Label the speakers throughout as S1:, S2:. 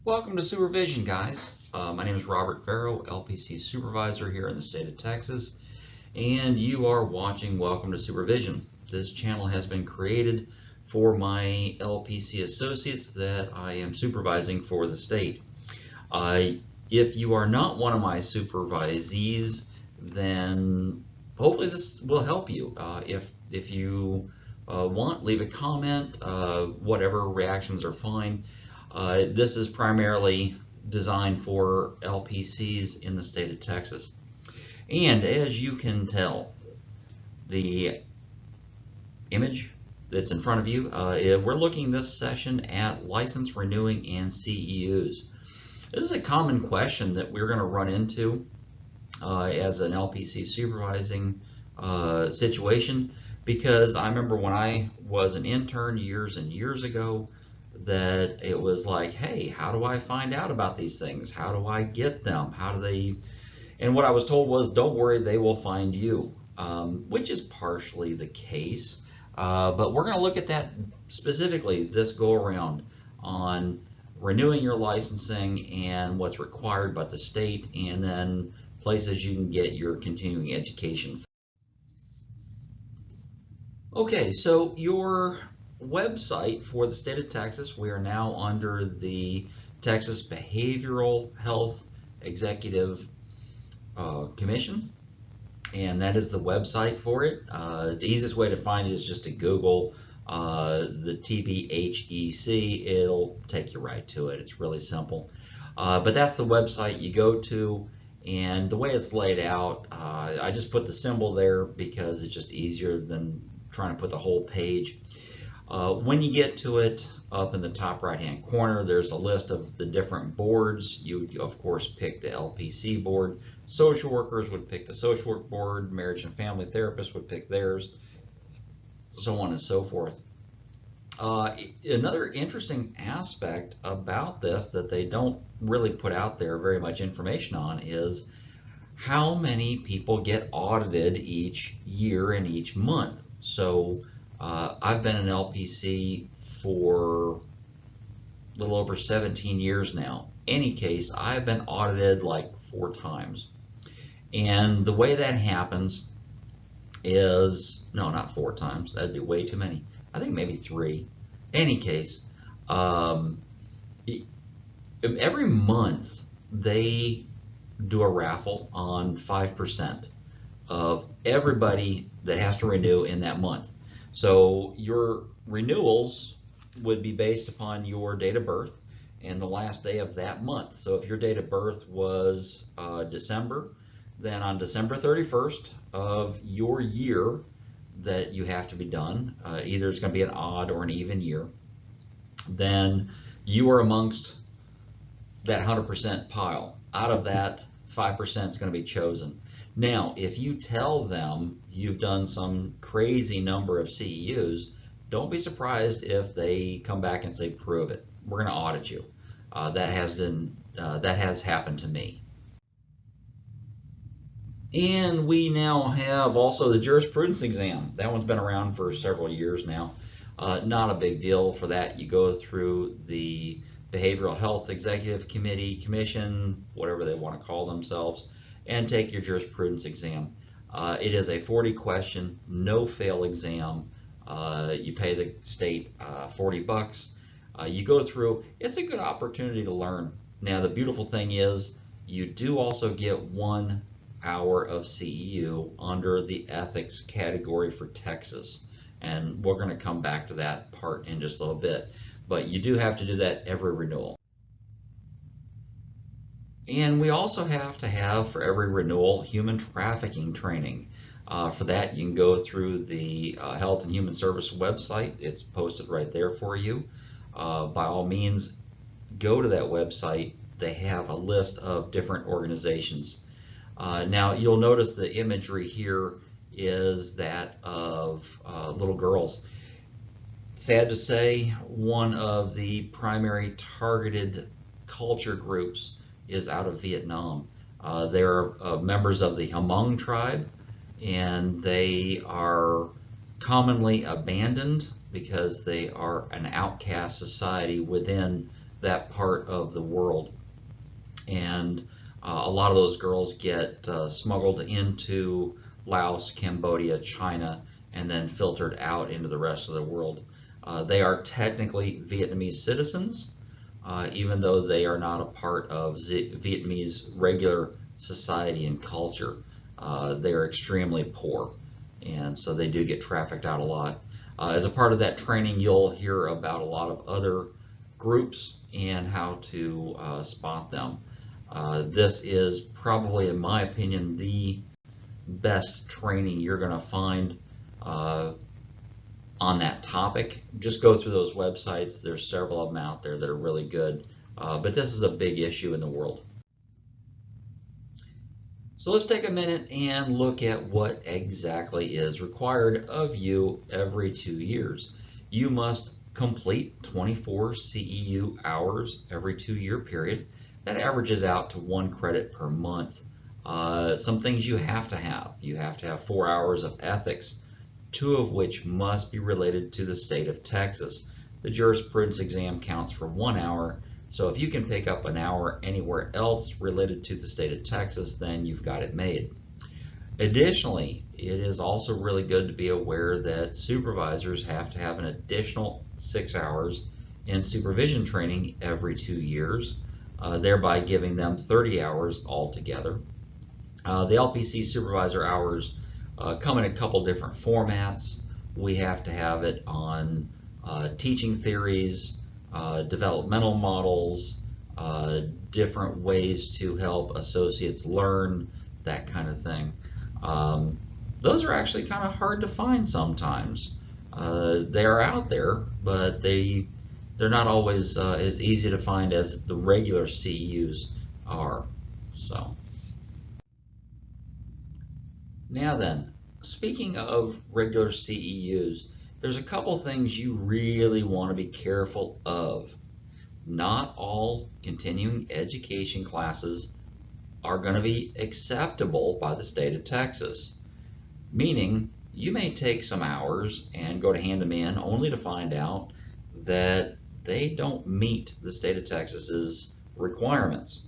S1: Welcome to Supervision, guys. My name is Robert Farrow, LPC Supervisor here in the state of Texas, and you are watching Welcome to Supervision. This channel has been created for my LPC associates that I am supervising for the state. If you are not one of my supervisees, then hopefully this will help you. If you want, leave a comment. Whatever reactions are fine. This is primarily designed for LPCs in the state of Texas. And as you can tell, the image that's in front of you, we're looking this session at license renewing and CEUs. This is a common question that we're going to run into as an LPC supervising situation, because I remember when I was an intern years and years ago, that it was like, hey, how do I find out about these things? How do I get them? How do they? And what I was told was, don't worry, they will find you, which is partially the case. But we're going to look at that specifically this go around on renewing your licensing and what's required by the state, and then places you can get your continuing education. Okay, so your website for the state of Texas, we are now under the Texas Behavioral Health Executive Commission, and that is the website for it. The easiest way to find it is just to Google the TBHEC. It'll take you right to it. It's really simple. But that's the website you go to, and the way it's laid out, I just put the symbol there because it's just easier than trying to put the whole page. When you get to it, up in the top right hand corner, there's a list of the different boards. You of course pick the LPC board. Social workers would pick the social work board. Marriage and family therapists would pick theirs, so on and so forth. Another interesting aspect about this that they don't really put out there very much information on is how many people get audited each year and each month. So I've been an LPC for a little over 17 years now. Any case, I've been audited like 4 times. And the way that happens is, no, not 4 times, that'd be way too many. I think maybe 3. Any case, every month they do a raffle on 5% of everybody that has to renew in that month. So your renewals would be based upon your date of birth and the last day of that month. So if your date of birth was December, then on December 31st of your year that you have to be done, either it's going to be an odd or an even year, then you are amongst that 100% pile. Out of that, 5% is going to be chosen. Now, if you tell them you've done some crazy number of CEUs, don't be surprised if they come back and say, prove it. We're going to audit you. That has happened to me. And we now have also the jurisprudence exam. That one's been around for several years now. Not a big deal for that. You go through the Behavioral Health Executive Committee, Commission, whatever they want to call themselves, and take your jurisprudence exam. It is a 40-question, no-fail exam. You pay the state $40. You go through. It's a good opportunity to learn. Now, the beautiful thing is you do also get 1 hour of CEU under the ethics category for Texas. And we're going to come back to that part in just a little bit. But you do have to do that every renewal. And we also have to have, for every renewal, human trafficking training. For that, you can go through the Health and Human Service website. It's posted right there for you. By all means, go to that website. They have a list of different organizations. Now, you'll notice the imagery here is that of little girls. Sad to say, one of the primary targeted culture groups is out of Vietnam. They're members of the Hmong tribe, and they are commonly abandoned because they are an outcast society within that part of the world. And a lot of those girls get smuggled into Laos, Cambodia, China, and then filtered out into the rest of the world. They are technically Vietnamese citizens, even though they are not a part of Vietnamese regular society and culture. They are extremely poor, and so they do get trafficked out a lot. As a part of that training, you'll hear about a lot of other groups and how to spot them. This is probably, in my opinion, the best training you're going to find on that topic. Just go through those websites. There's several of them out there that are really good, but this is a big issue in the world. So let's take a minute and look at what exactly is required of you every 2 years. You must complete 24 CEU hours every 2-year period. That averages out to 1 credit per month. Some things you have to have. You have to have 4 hours of ethics, 2 of which must be related to the state of Texas. The jurisprudence exam counts for 1 hour, so if you can pick up an hour anywhere else related to the state of Texas, then you've got it made. Additionally, it is also really good to be aware that supervisors have to have an additional 6 hours in supervision training every 2 years, thereby giving them 30 hours altogether. The LPC supervisor hours come in a couple different formats. We have to have it on teaching theories, developmental models, different ways to help associates learn, that kind of thing. Those are actually kind of hard to find sometimes. They are out there, but they're not always as easy to find as the regular CEUs are. So now then, speaking of regular CEUs, there's a couple things you really want to be careful of. Not all continuing education classes are going to be acceptable by the state of Texas, meaning you may take some hours and go to hand them in only to find out that they don't meet the state of Texas's requirements.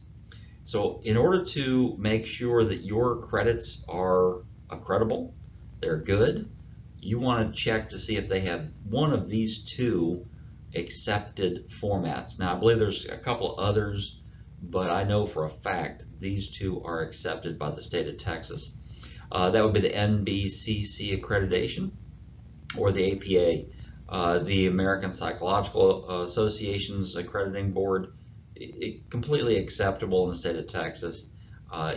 S1: So in order to make sure that your credits are accreditable, they're good, you want to check to see if they have one of these 2 accepted formats. Now, I believe there's a couple others, but I know for a fact these 2 are accepted by the state of Texas. That would be the NBCC accreditation or the APA, the American Psychological Association's accrediting board. Completely acceptable in the state of Texas.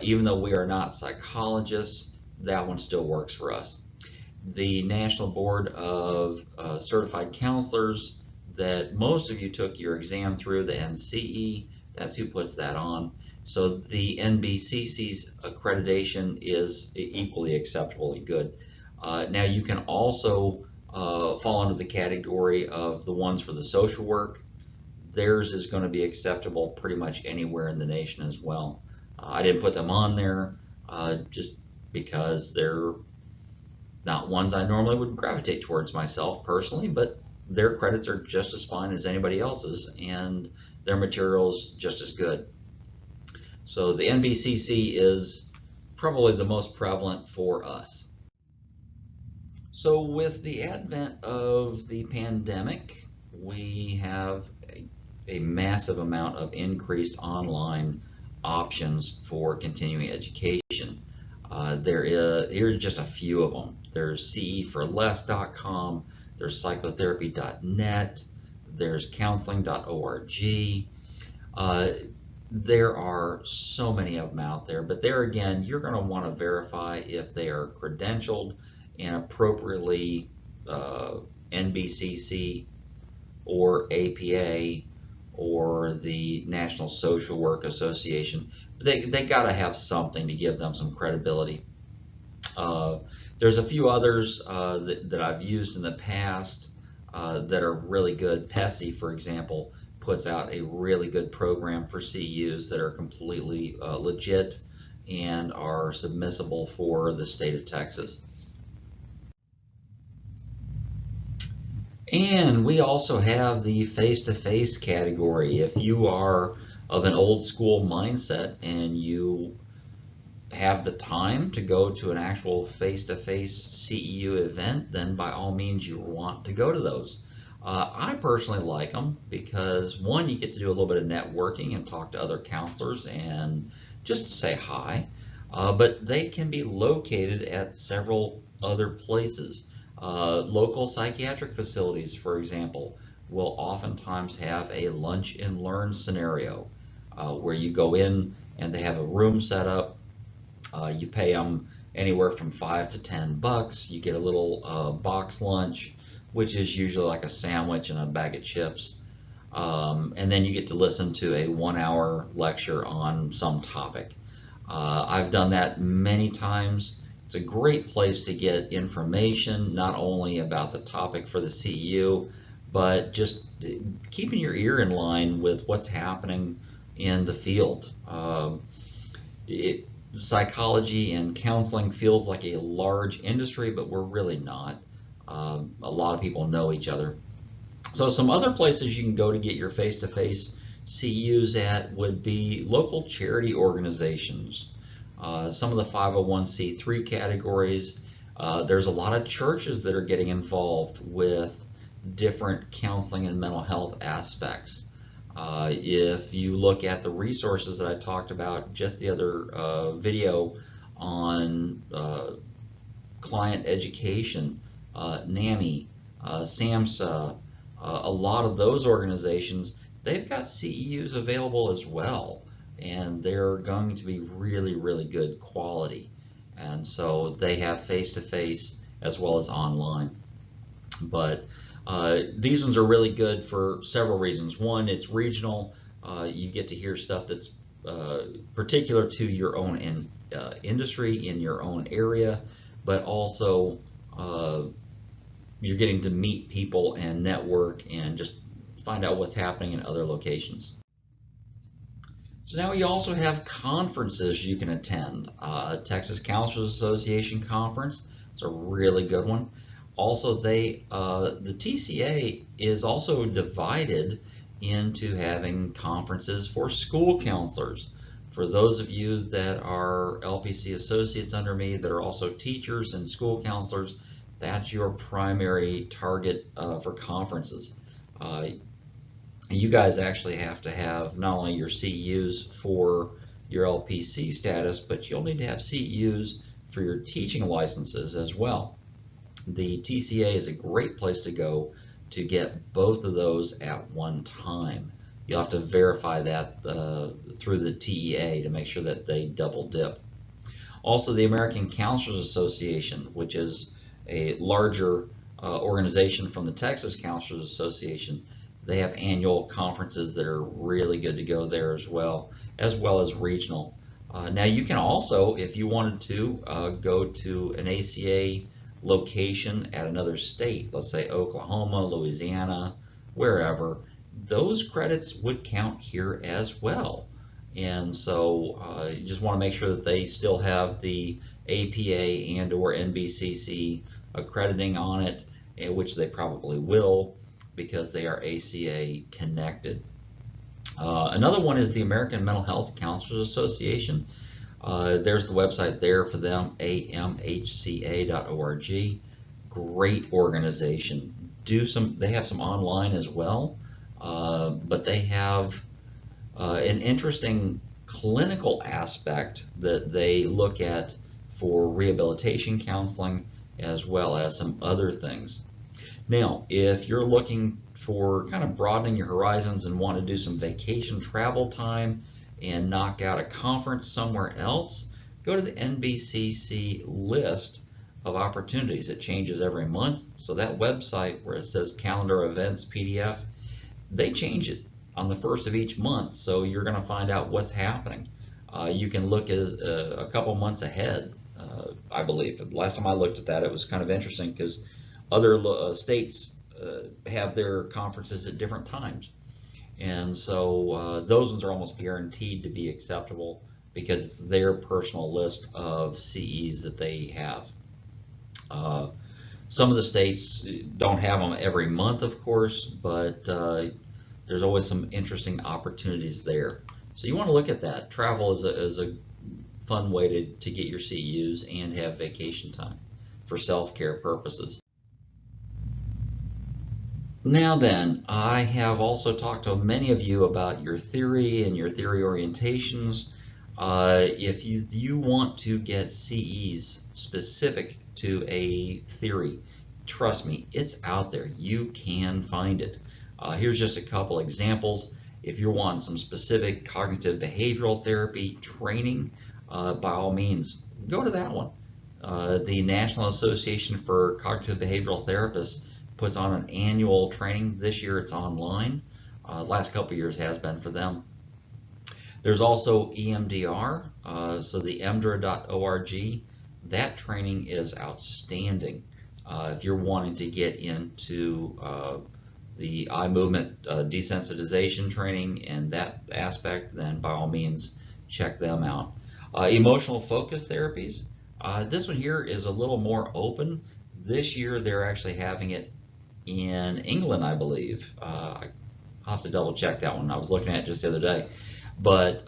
S1: Even though we are not psychologists, that one still works for us. The National Board of Certified Counselors that most of you took your exam through, the NCE, that's who puts that on. So the NBCC's accreditation is equally acceptable and good. Now you can also fall under the category of the ones for the social work. Theirs is going to be acceptable pretty much anywhere in the nation as well. I didn't put them on there just because they're not ones I normally would gravitate towards myself personally, but their credits are just as fine as anybody else's, and their material's just as good. So the NBCC is probably the most prevalent for us. So with the advent of the pandemic, we have a massive amount of increased online options for continuing education. Here are just a few of them. There's ceforless.com, there's psychotherapy.net, there's counseling.org. There are so many of them out there, but there again, you're going to want to verify if they are credentialed and appropriately NBCC or APA or the National Social Work Association. They got to have something to give them some credibility. There's a few others that I've used in the past that are really good. PESI, for example, puts out a really good program for CEUs that are completely legit and are submissible for the state of Texas. And we also have the face-to-face category. If you are of an old school mindset and you have the time to go to an actual face-to-face CEU event, then by all means you want to go to those. I personally like them because, one, you get to do a little bit of networking and talk to other counselors and just say hi, but they can be located at several other places. Local psychiatric facilities, for example, will oftentimes have a lunch and learn scenario where you go in and they have a room set up. You pay them anywhere from $5 to $10. You get a little box lunch, which is usually like a sandwich and a bag of chips. And then you get to listen to a 1-hour lecture on some topic. I've done that many times. It's a great place to get information, not only about the topic for the CEU, but just keeping your ear in line with what's happening in the field. Psychology and counseling feels like a large industry, but we're really not. A lot of people know each other. So some other places you can go to get your face-to-face CEUs at would be local charity organizations. Some of the 501c3 categories. There's a lot of churches that are getting involved with different counseling and mental health aspects. If you look at the resources that I talked about just the other video on client education, NAMI, SAMHSA, a lot of those organizations, they've got CEUs available as well, and they're going to be really, really good quality. And so they have face-to-face as well as online. But these ones are really good for several reasons. One, it's regional. You get to hear stuff that's particular to your own industry in your own area, but also you're getting to meet people and network and just find out what's happening in other locations. So now you also have conferences you can attend. Texas Counselors Association conference, it's a really good one. Also, the TCA is also divided into having conferences for school counselors. For those of you that are LPC associates under me that are also teachers and school counselors, that's your primary target for conferences. You guys actually have to have not only your CEUs for your LPC status, but you'll need to have CEUs for your teaching licenses as well. The TCA is a great place to go to get both of those at one time. You'll have to verify that through the TEA to make sure that they double dip. Also, the American Counselors Association, which is a larger organization from the Texas Counselors Association, they have annual conferences that are really good to go there as well as regional. Now you can also, if you wanted to, go to an ACA location at another state, let's say Oklahoma, Louisiana, wherever, those credits would count here as well. And so you just want to make sure that they still have the APA and or NBCC accrediting on it, which they probably will because they are ACA connected. Another one is the American Mental Health Counselors Association. There's the website there for them, amhca.org. Great organization. They have some online as well, but they have an interesting clinical aspect that they look at for rehabilitation counseling as well as some other things. Now, if you're looking for kind of broadening your horizons and want to do some vacation travel time and knock out a conference somewhere else, go to the NBCC list of opportunities. It changes every month. So that website where it says calendar events PDF, they change it on the first of each month. So you're going to find out what's happening. You can look at a couple months ahead, I believe. The last time I looked at that, it was kind of interesting because other states have their conferences at different times. And so those ones are almost guaranteed to be acceptable because it's their personal list of CEs that they have. Some of the states don't have them every month, of course, but there's always some interesting opportunities there. So you want to look at that. Travel is a fun way to get your CEUs and have vacation time for self-care purposes. Now then, I have also talked to many of you about your theory and your theory orientations. If you want to get CEs specific to a theory, trust me, it's out there. You can find it. Here's just a couple examples. If you're wanting some specific cognitive behavioral therapy training, by all means, go to that one. The National Association for Cognitive Behavioral Therapists puts on an annual training. This year it's online. Last couple of years has been for them. There's also EMDR, so the emdra.org. That training is outstanding. If you're wanting to get into the eye movement desensitization training and that aspect, then by all means check them out. Emotional focus therapies. This one here is a little more open. This year they're actually having it in England, I believe. I'll have to double check that one. I was looking at it just the other day. But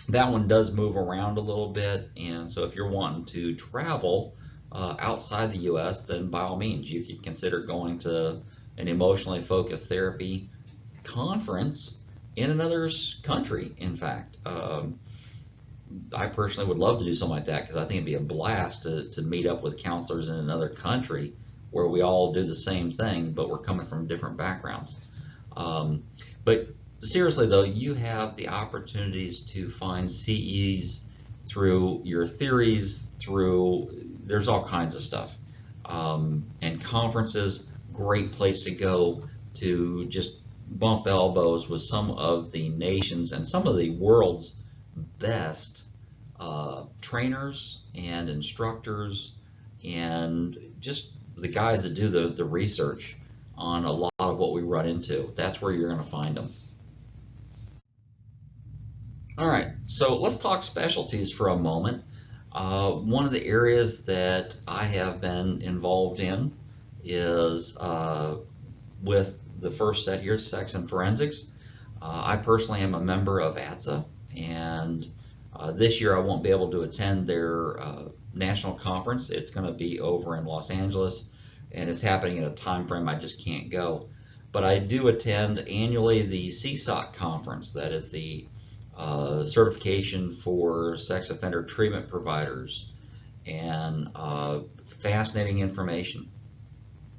S1: that one does move around a little bit, and so if you're wanting to travel outside the US, then by all means you could consider going to an emotionally focused therapy conference in another country, in fact. I personally would love to do something like that because I think it'd be a blast to meet up with counselors in another country where we all do the same thing, but we're coming from different backgrounds. But seriously though, you have the opportunities to find CEs through your theories, there's all kinds of stuff. And conferences, great place to go to just bump elbows with some of the nations and some of the world's best trainers and instructors and just the guys that do the research on a lot of what we run into. That's where you're going to find them. All right, so let's talk specialties for a moment. One of the areas that I have been involved in is with the first set here, sex and forensics. I personally am a member of ATSA, and this year I won't be able to attend their national conference. It's going to be over in Los Angeles, and it's happening at a time frame I just can't go. But I do attend annually the CSOC conference, that is the certification for sex offender treatment providers, and fascinating information.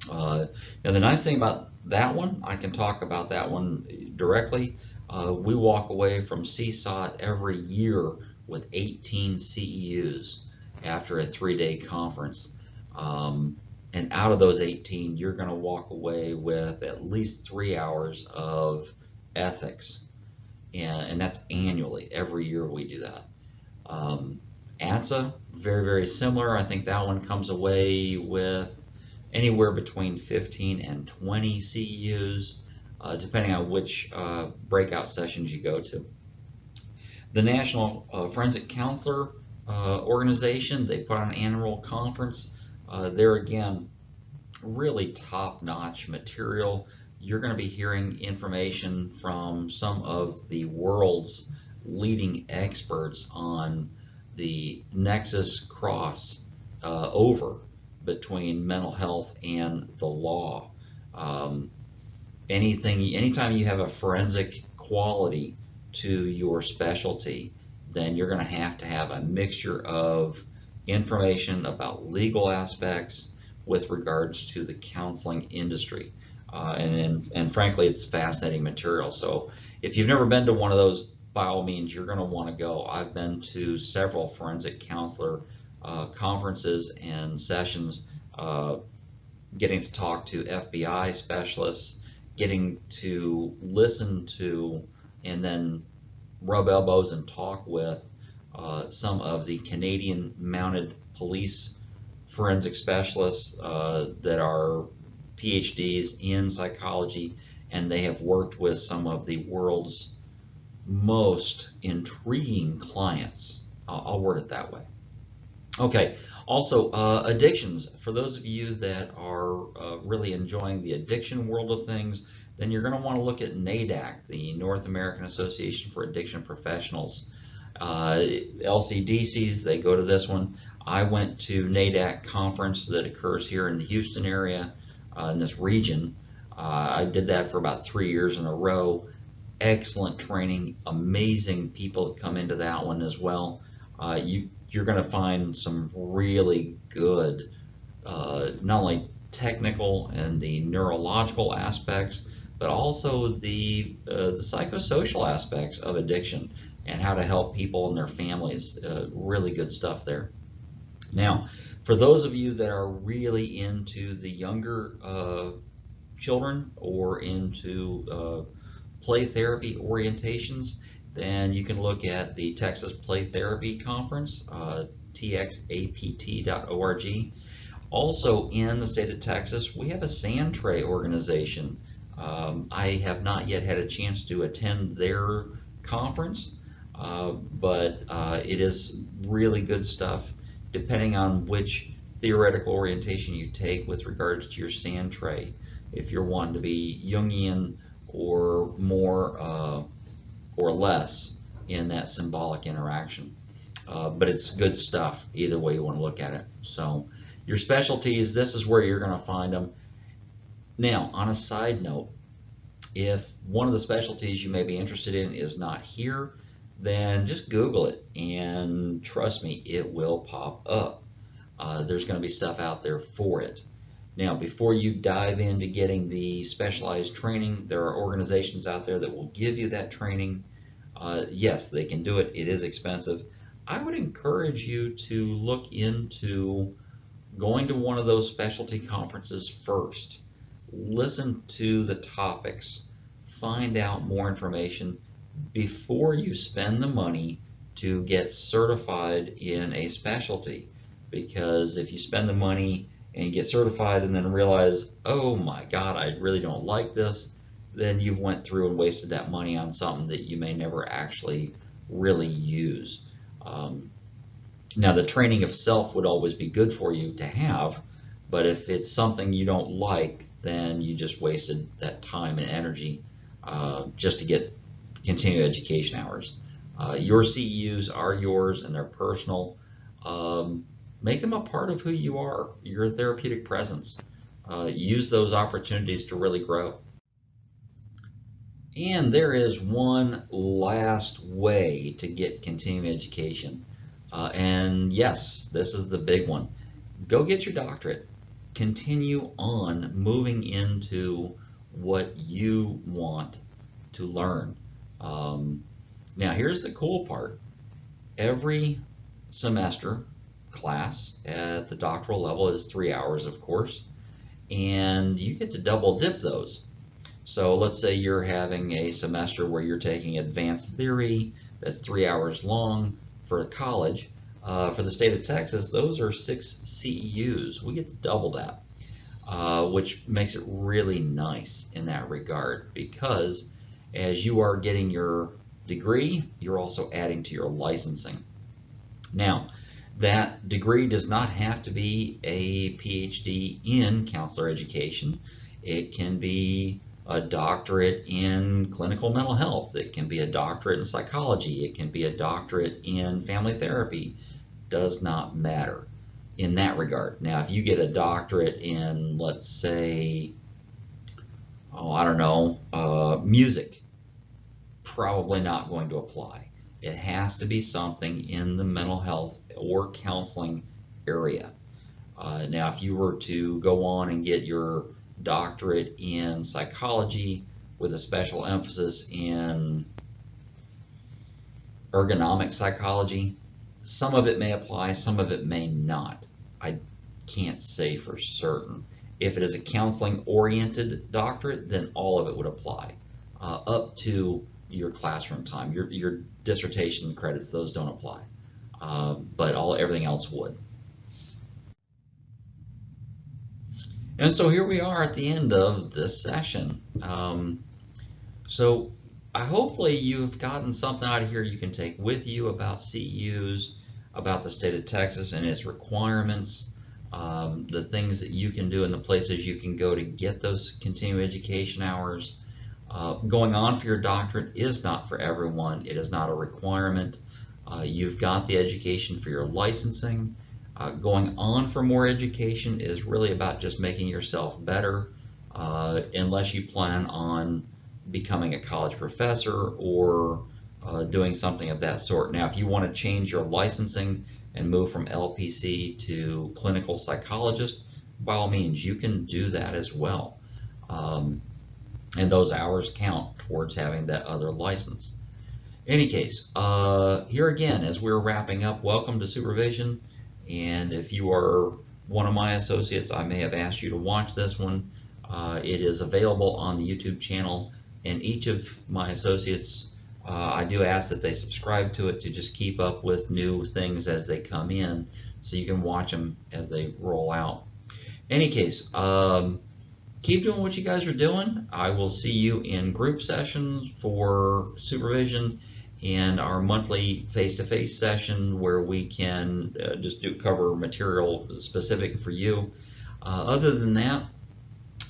S1: Now the nice thing about that one, I can talk about that one directly. We walk away from CSOT every year with 18 CEUs after a 3-day conference. And out of those 18, you're going to walk away with at least 3 hours of ethics. And that's annually. Every year we do that. ATSA, very, very similar. I think that one comes away with anywhere between 15 and 20 CEUs, depending on which breakout sessions you go to. The National Forensic Counselor Organization, they put on an annual conference. There again, really top-notch material. You're going to be hearing information from some of the world's leading experts on the nexus cross over between mental health and the law. Anytime you have a forensic quality to your specialty, then you're going to have a mixture of information about legal aspects with regards to the counseling industry. And frankly, it's fascinating material. So if you've never been to one of those, by all means, you're going to want to go. I've been to several forensic counselor conferences and sessions, getting to talk to FBI specialists, getting to listen to and then rub elbows and talk with some of the Canadian mounted police forensic specialists that are PhDs in psychology, and they have worked with some of the world's most intriguing clients. I'll word it that way. Okay, also addictions. For those of you that are really enjoying the addiction world of things, then you're going to want to look at NADAC, the North American Association for Addiction Professionals. LCDCs, they go to this one. I went to NADAC conference that occurs here in the Houston area, in this region. I did that for about 3 years in a row. Excellent training, amazing people that come into that one as well. You're going to find some really good, not only technical and the neurological aspects, but also the psychosocial aspects of addiction and how to help people and their families. Really good stuff there. Now, for those of you that are really into the younger children or into play therapy orientations, then you can look at the Texas Play Therapy Conference, txapt.org. Also in the state of Texas, we have a sand tray organization. I have not yet had a chance to attend their conference, but it is really good stuff depending on which theoretical orientation you take with regards to your sand tray. If you're wanting to be Jungian or more or less in that symbolic interaction. But it's good stuff either way you want to look at it. So your specialties, this is where you're going to find them. Now, on a side note, if one of the specialties you may be interested in is not here, then just Google it, and trust me, it will pop up. There's going to be stuff out there for it. Now, before you dive into getting the specialized training, there are organizations out there that will give you that training. Yes, they can do it. It is expensive. I would encourage you to look into going to one of those specialty conferences first. Listen to the topics. Find out more information before you spend the money to get certified in a specialty. Because if you spend the money and get certified and then realize, oh my God, I really don't like this, then you've went through and wasted that money on something that you may never actually really use. Now, the training of self would always be good for you to have, but if it's something you don't like, then you just wasted that time and energy just to get continuing education hours. Your CEUs are yours and they're personal. Make them a part of who you are, your therapeutic presence. Use those opportunities to really grow. And there is one last way to get continuing education. And yes, this is the big one. Go get your doctorate. Continue on moving into what you want to learn. Now, here's the cool part. Every semester class at the doctoral level is 3 hours, of course, and you get to double dip those. So let's say you're having a semester where you're taking advanced theory, that's 3 hours long for college. For the state of Texas, those are 6 CEUs. We get to double that, which makes it really nice in that regard, because as you are getting your degree, you're also adding to your licensing. Now, that degree does not have to be a PhD in counselor education. It can be a doctorate in clinical mental health. It can be a doctorate in psychology. It can be a doctorate in family therapy. Does not matter in that regard. Now, if you get a doctorate in, let's say, I don't know, music, probably not going to apply. It has to be something in the mental health or counseling area. Now, if you were to go on and get your doctorate in psychology with a special emphasis in ergonomic psychology, some of it may apply, some of it may not. I can't say for certain. If it is a counseling-oriented doctorate, then all of it would apply, up to your classroom time. Your dissertation credits, those don't apply, but everything else would. And so here we are at the end of this session. So hopefully you've gotten something out of here you can take with you about CEUs. about the state of Texas and its requirements, the things that you can do and the places you can go to get those continuing education hours. Going on for your doctorate is not for everyone. It is not a requirement. You've got the education for your licensing. Going on for more education is really about just making yourself better, unless you plan on becoming a college professor or doing something of that sort. Now, if you want to change your licensing and move from LPC to clinical psychologist, by all means, you can do that as well. And those hours count towards having that other license. In any case, here again, as we're wrapping up, welcome to Supervision. And if you are one of my associates, I may have asked you to watch this one. It is available on the YouTube channel, and each of my associates, I do ask that they subscribe to it to just keep up with new things as they come in, so you can watch them as they roll out. In any case, keep doing what you guys are doing. I will see you in group sessions for Supervision and our monthly face-to-face session where we can just cover material specific for you. Other than that,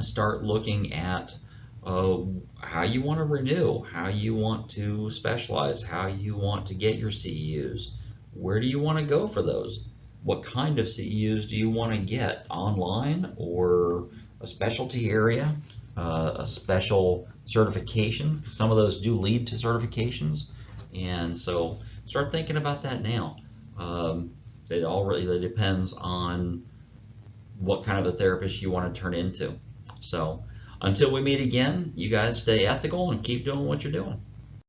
S1: start looking at how you want to renew, how you want to specialize, how you want to get your CEUs. Where do you want to go for those? What kind of CEUs do you want to get, online or a specialty area, a special certification? Some of those do lead to certifications, and so start thinking about that now. It all really depends on what kind of a therapist you want to turn into. So until we meet again, you guys stay ethical and keep doing what you're doing.